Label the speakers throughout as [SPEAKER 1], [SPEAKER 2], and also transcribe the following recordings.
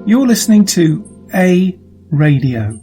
[SPEAKER 1] You're listening to A Radio.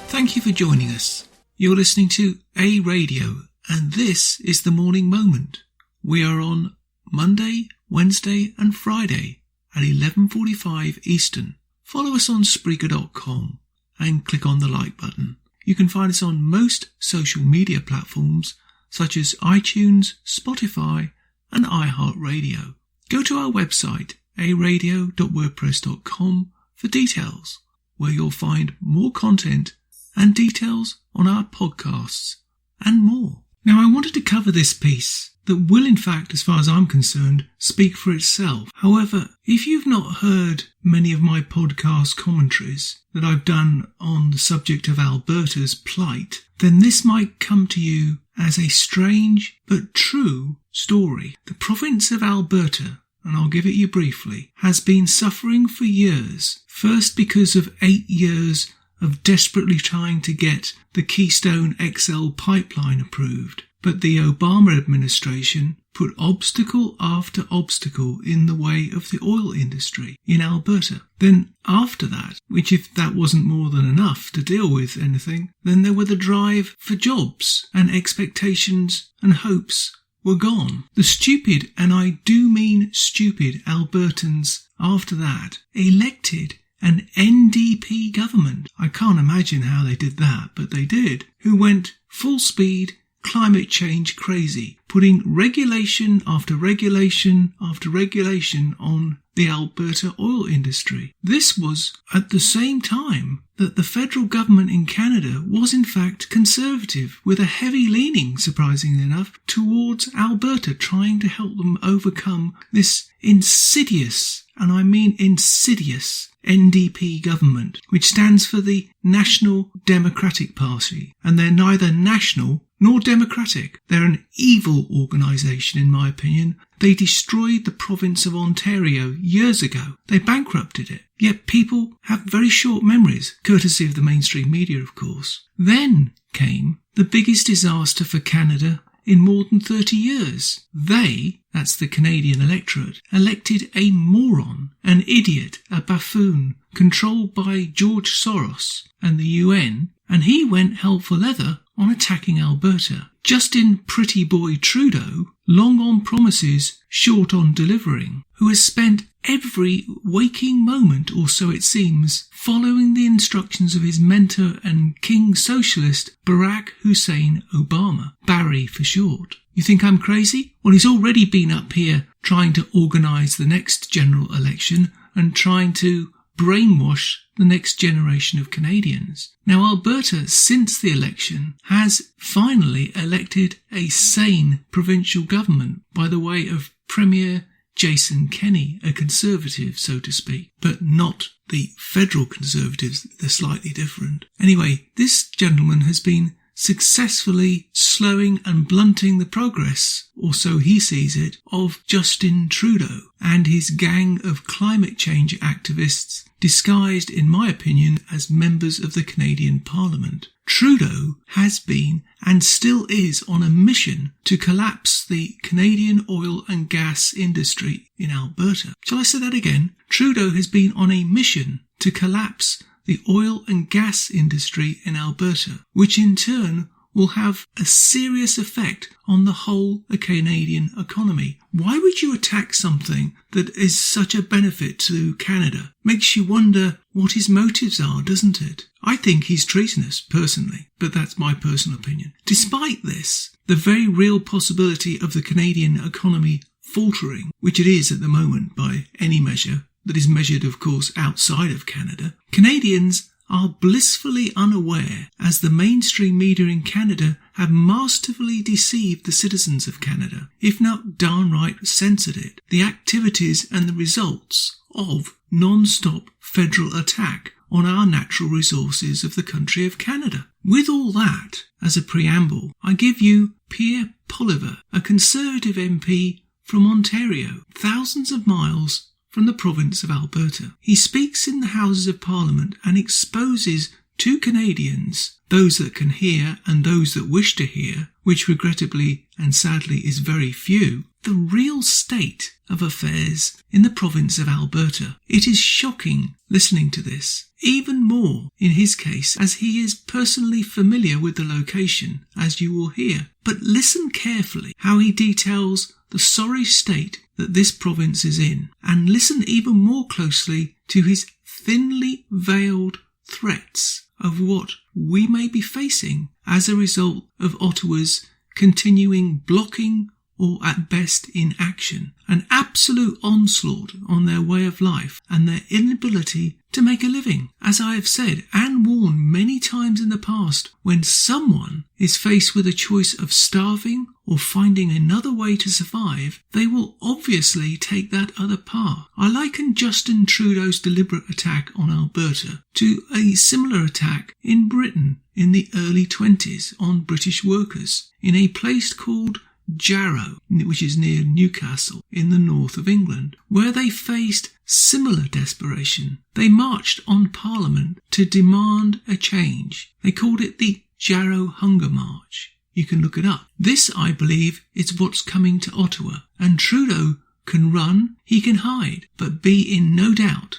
[SPEAKER 2] Thank you for joining us. You're listening to A Radio, and this is the Morning Moment. We are on Monday, Wednesday and Friday at 11:45 Eastern. Follow us on Spreaker.com and click on the like button. You can find us on most social media platforms such as iTunes, Spotify and iHeartRadio. Go to our website, aradio.wordpress.com, for details, where you'll find more content and details on our podcasts and more. Now, I wanted to cover this piece that will, in fact, as far as I'm concerned, speak for itself. However, if you've not heard many of my podcast commentaries that I've done on the subject of Alberta's plight, then this might come to you as a strange but true story. The province of Alberta, and I'll give it you briefly, has been suffering for years, first because of 8 years of desperately trying to get the Keystone XL pipeline approved. But the Obama administration put obstacle after obstacle in the way of the oil industry in Alberta. Then after that, which if that wasn't more than enough to deal with anything, then there were the drive for jobs, and expectations and hopes were gone. The stupid, and I do mean stupid, Albertans after that elected an NDP government. I can't imagine how they did that, but they did, who went full speed climate change crazy, putting regulation after regulation after regulation on the Alberta oil industry. This was at the same time that the federal government in Canada was in fact conservative, with a heavy leaning, surprisingly enough, towards Alberta, trying to help them overcome this insidious, and I mean insidious, NDP government, which stands for the National Democratic Party, and they're neither national nor democratic. They're an evil organisation, in my opinion. They destroyed the province of Ontario years ago. They bankrupted it. Yet people have very short memories, courtesy of the mainstream media, of course. Then came the biggest disaster for Canada in more than 30 years. They, that's the Canadian electorate, elected a moron, an idiot, a buffoon, controlled by George Soros and the UN, and he went hell for leather on attacking Alberta. Justin Pretty Boy Trudeau, long on promises, short on delivering, who has spent every waking moment, or so it seems, following the instructions of his mentor and king socialist Barack Hussein Obama, Barry for short. You think I'm crazy? Well, he's already been up here trying to organise the next general election and trying to brainwash the next generation of Canadians. Now, Alberta, since the election, has finally elected a sane provincial government by the way of Premier Jason Kenney, a conservative, so to speak, but not the federal conservatives. They're slightly different. Anyway, this gentleman has been successfully slowing and blunting the progress, or so he sees it, of Justin Trudeau and his gang of climate change activists, disguised, in my opinion, as members of the Canadian Parliament. Trudeau has been and still is on a mission to collapse the Canadian oil and gas industry in Alberta. Shall I say that again? Trudeau has been on a mission to collapse the oil and gas industry in Alberta, which in turn will have a serious effect on the whole Canadian economy. Why would you attack something that is such a benefit to Canada? Makes you wonder what his motives are, doesn't it? I think he's treasonous, personally, but that's my personal opinion. Despite this, the very real possibility of the Canadian economy faltering, which it is at the moment by any measure that is measured, of course, outside of Canada, Canadians are blissfully unaware, as the mainstream media in Canada have masterfully deceived the citizens of Canada, if not downright censored it, the activities and the results of non-stop federal attack on our natural resources of the country of Canada. With all that as a preamble, I give you Pierre Poilievre, a Conservative MP from Ontario, thousands of miles from the province of Alberta. He speaks in the Houses of Parliament and exposes to Canadians, those that can hear and those that wish to hear, which regrettably and sadly is very few, the real state of affairs in the province of Alberta. It is shocking listening to this, even more in his case, as he is personally familiar with the location, as you will hear. But listen carefully how he details the sorry state that this province is in, and listen even more closely to his thinly veiled threats of what we may be facing as a result of Ottawa's continuing blocking or at best inaction, an absolute onslaught on their way of life and their inability to make a living. As I have said and warned many times in the past, when someone is faced with a choice of starving or finding another way to survive, they will obviously take that other path. I liken Justin Trudeau's deliberate attack on Alberta to a similar attack in Britain in the early 20s on British workers in a place called Jarrow, which is near Newcastle in the north of England, where they faced similar desperation. They marched on Parliament to demand a change. They called it the Jarrow Hunger March. You can look it up. This, I believe, is what's coming to Ottawa, and Trudeau can run, he can hide, but be in no doubt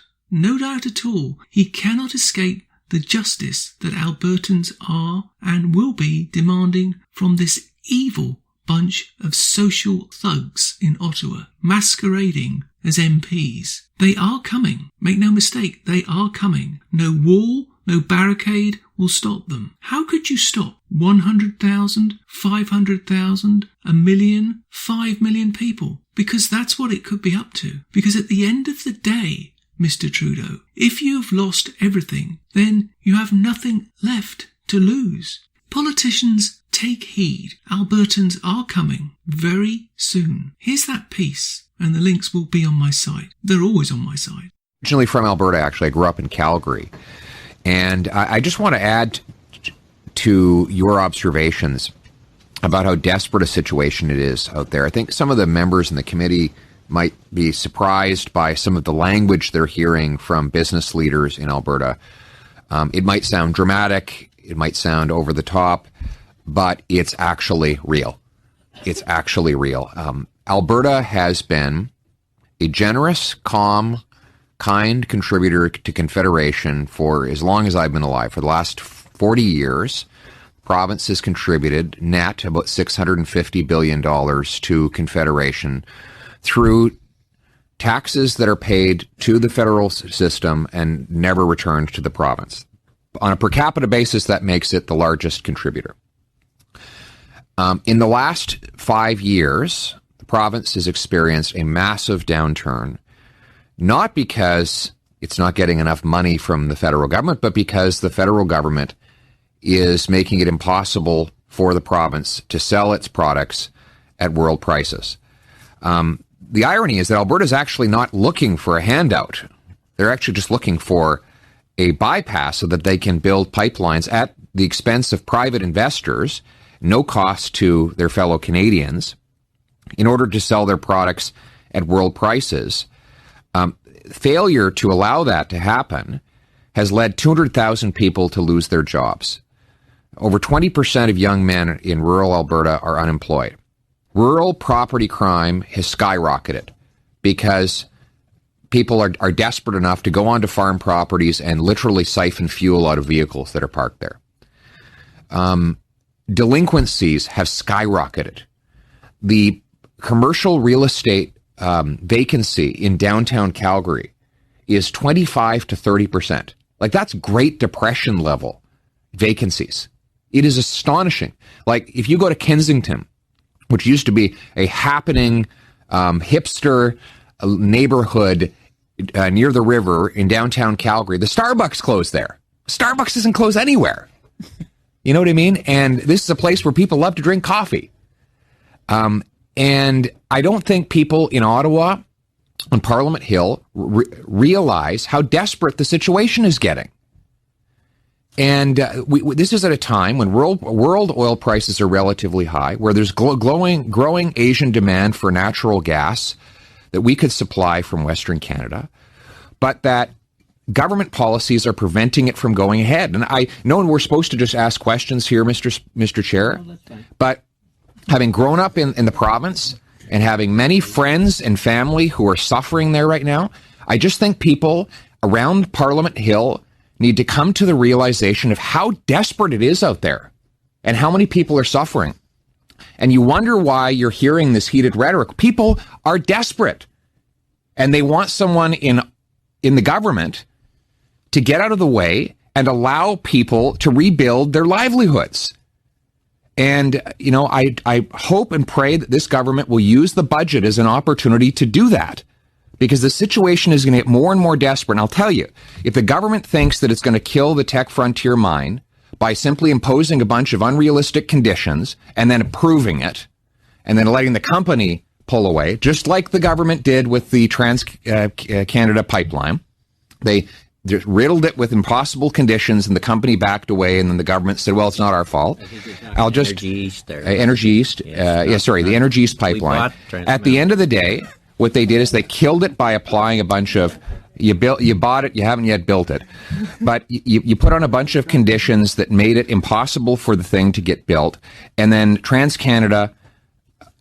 [SPEAKER 2] at all, he cannot escape the justice that Albertans are and will be demanding from this evil bunch of social thugs in Ottawa, masquerading as MPs. They are coming. Make no mistake, they are coming. No wall, no barricade will stop them. How could you stop 100,000, 500,000, 1 million, 5 million people? Because that's what it could be up to. Because at the end of the day, Mr. Trudeau, if you've lost everything, then you have nothing left to lose. Politicians, take heed. Albertans are coming very soon. Here's that piece, and the links will be on my site. They're always on my site.
[SPEAKER 3] Originally from Alberta, actually. I grew up in Calgary. And I just want to add to your observations about how desperate a situation it is out there. I think some of the members in the committee might be surprised by some of the language they're hearing from business leaders in Alberta. It might sound dramatic. It might sound over the top, but it's actually real. It's actually real. Alberta has been a generous, calm, kind contributor to Confederation for as long as I've been alive. For the last 40 years, the province has contributed net about $650 billion to Confederation through taxes that are paid to the federal system and never returned to the province. On a per capita basis, that makes it the largest contributor. In the last 5 years, the province has experienced a massive downturn, not because it's not getting enough money from the federal government, but because the federal government is making it impossible for the province to sell its products at world prices. The irony is that Alberta is actually not looking for a handout. They're actually just looking for a bypass so that they can build pipelines at the expense of private investors, no cost to their fellow Canadians, in order to sell their products at world prices. Failure to allow that to happen has led 200,000 people to lose their jobs. Over 20% of young men in rural Alberta are unemployed. Rural property crime has skyrocketed because people are desperate enough to go onto farm properties and literally siphon fuel out of vehicles that are parked there. Delinquencies have skyrocketed. The commercial real estate vacancy in downtown Calgary is 25 to 30%. Like, that's Great Depression level vacancies. It is astonishing. Like, if you go to Kensington, which used to be a happening hipster neighborhood near the river in downtown Calgary, the Starbucks closed there. Starbucks doesn't close anywhere. You know what I mean? And this is a place where people love to drink coffee. And I don't think people in Ottawa on Parliament Hill realize how desperate the situation is getting. And this is at a time when world oil prices are relatively high, where there's growing Asian demand for natural gas that we could supply from Western Canada, but that government policies are preventing it from going ahead. And I know we're supposed to just ask questions here, Mr. Chair, but having grown up in the province and having many friends and family who are suffering there right now, I just think people around Parliament Hill need to come to the realization of how desperate it is out there and how many people are suffering. And you wonder why you're hearing this heated rhetoric. People are desperate, and they want someone in the government to get out of the way and allow people to rebuild their livelihoods. And, you know, I hope and pray that this government will use the budget as an opportunity to do that, because the situation is going to get more and more desperate. And I'll tell you, if the government thinks that it's going to kill the Tech Frontier mine by simply imposing a bunch of unrealistic conditions and then approving it and then letting the company pull away, just like the government did with the Trans-Canada pipeline, they just riddled it with impossible conditions and the company backed away, and then the government said, well, it's not our fault. I'll just... Energy East. Energy East. The Energy East pipeline. At the end of the day, what they did is they killed it by applying a bunch of, you bought it, you haven't yet built it. But you put on a bunch of conditions that made it impossible for the thing to get built, and then TransCanada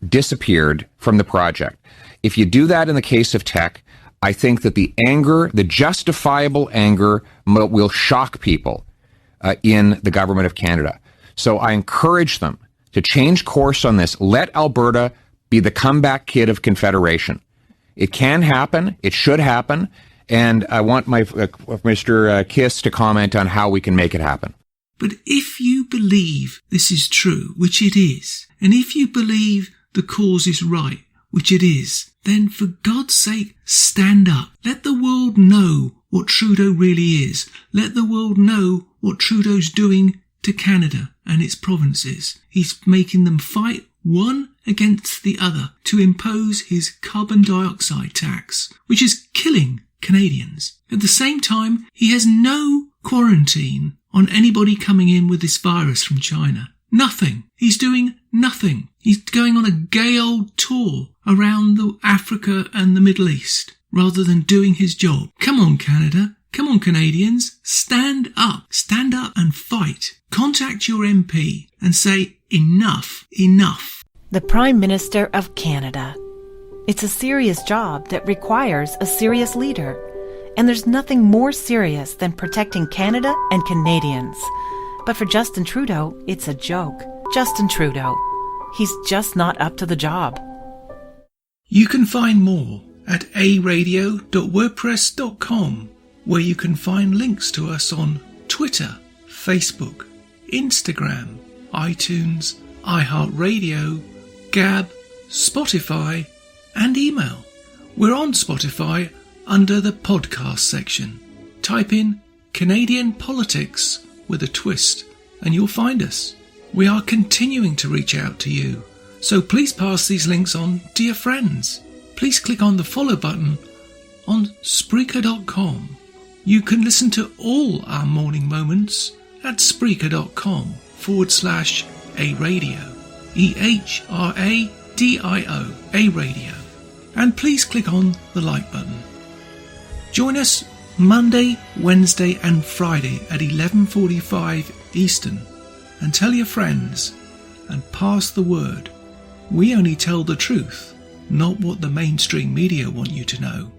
[SPEAKER 3] disappeared from the project. If you do that in the case of Teck, I think that the anger, the justifiable anger, will shock people in the government of Canada. So I encourage them to change course on this. Let Alberta be the comeback kid of Confederation. It can happen. It should happen. And I want my Mr. Kiss to comment on how we can make it happen.
[SPEAKER 2] But if you believe this is true, which it is, and if you believe the cause is right, which it is, then for God's sake, stand up. Let the world know what Trudeau really is. Let the world know what Trudeau's doing to Canada and its provinces. He's making them fight one against the other to impose his carbon dioxide tax, which is killing Canadians. At the same time, he has no quarantine on anybody coming in with this virus from China. Nothing. He's doing nothing. He's going on a gay old tour around Africa and the Middle East rather than doing his job. Come on, Canada. Come on, Canadians. Stand up. Stand up and fight. Contact your MP and say, enough, enough.
[SPEAKER 4] The Prime Minister of Canada. It's a serious job that requires a serious leader. And there's nothing more serious than protecting Canada and Canadians. But for Justin Trudeau, it's a joke. Justin Trudeau. He's just not up to the job.
[SPEAKER 2] You can find more at aradio.wordpress.com, where you can find links to us on Twitter, Facebook, Instagram, iTunes, iHeartRadio, Gab, Spotify, and email. We're on Spotify under the podcast section. Type in Canadian Politics with a twist and you'll find us. We are continuing to reach out to you, so please pass these links on to your friends. Please click on the follow button on Spreaker.com. You can listen to all our morning moments at Spreaker.com/A-Radio. EHRADIO, A-Radio. And please click on the like button. Join us Monday, Wednesday and Friday at 11:45 Eastern, and tell your friends and pass the word. We only tell the truth, not what the mainstream media want you to know.